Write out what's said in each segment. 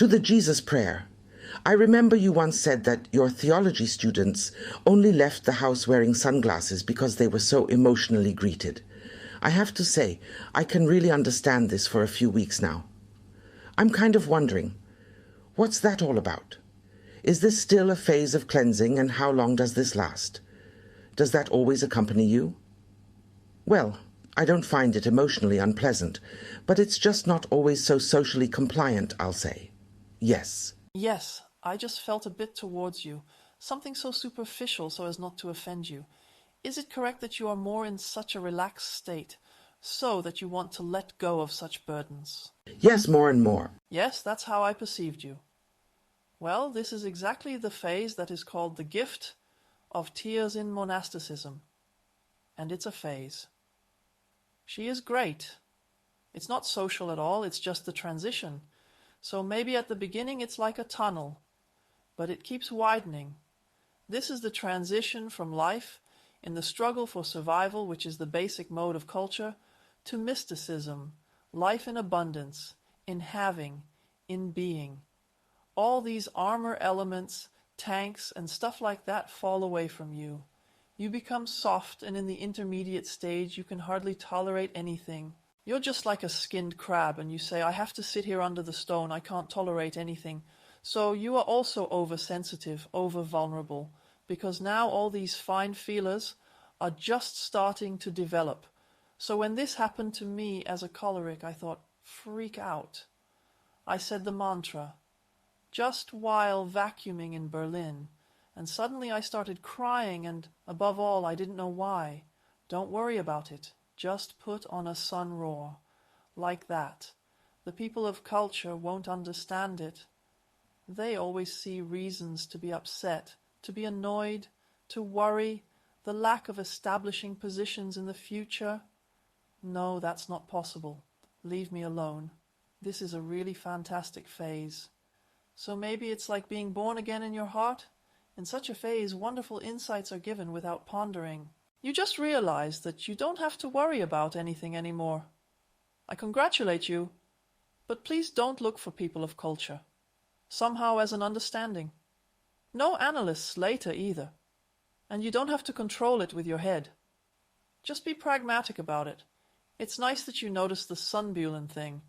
To the Jesus prayer. I remember you once said that your theology students only left the house wearing sunglasses because they were so emotionally greeted. I have to say, I can really understand this for a few weeks now. I'm kind of wondering, what's that all about? Is this still a phase of cleansing, and how long does this last? Does that always accompany you? Well, I don't find it emotionally unpleasant, but it's just not always so socially compliant, I'll say. Yes. Yes, I just felt a bit towards you. Something so superficial so as not to offend you. Is it correct that you are more in such a relaxed state, so that you want to let go of such burdens? Yes, more and more. Yes, that's how I perceived you. Well, this is exactly the phase that is called the gift of tears in monasticism. And it's a phase. She is great. It's not social at all, it's just the transition. So maybe at the beginning it's like a tunnel, but it keeps widening. This is the transition from life in the struggle for survival, which is the basic mode of culture, to mysticism, life in abundance, in having, in being. All these armor elements, tanks, and stuff like that fall away from you. You become soft, and in the intermediate stage you can hardly tolerate anything. You're just like a skinned crab, and you say, I have to sit here under the stone, I can't tolerate anything. So you are also oversensitive, over-vulnerable, because now all these fine feelers are just starting to develop. So when this happened to me as a choleric, I thought, freak out. I said the mantra, just while vacuuming in Berlin, and suddenly I started crying, and above all, I didn't know why. Don't worry about it. Just put on a sun roar. Like that. The people of culture won't understand it. They always see reasons to be upset, to be annoyed, to worry, the lack of establishing positions in the future. No, that's not possible. Leave me alone. This is a really fantastic phase. So maybe it's like being born again in your heart? In such a phase, wonderful insights are given without pondering. You just realize that you don't have to worry about anything anymore. I congratulate you, but please don't look for people of culture, somehow as an understanding. No analysts later either, and you don't have to control it with your head. Just be pragmatic about it. It's nice that you notice the sunbulan thing.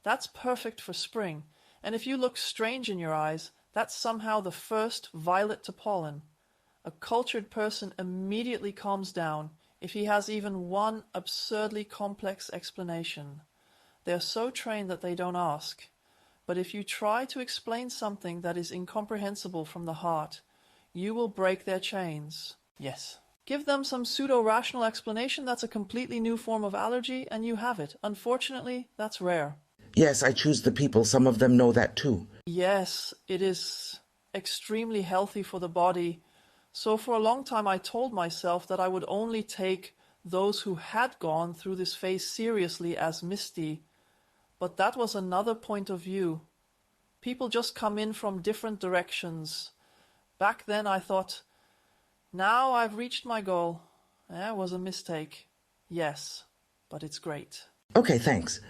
That's perfect for spring, and if you look strange in your eyes, that's somehow the first violet to pollen. A cultured person immediately calms down if he has even one absurdly complex explanation. They are so trained that they don't ask. But if you try to explain something that is incomprehensible from the heart, you will break their chains. Yes. Give them some pseudo-rational explanation that's a completely new form of allergy, and you have it. Unfortunately, that's rare. Yes, I choose the people. Some of them know that too. Yes, it is extremely healthy for the body. So for a long time I told myself that I would only take those who had gone through this phase seriously as misty. But that was another point of view. People just come in from different directions. Back then I thought, now I've reached my goal. It was a mistake. Yes, but it's great. Okay, thanks.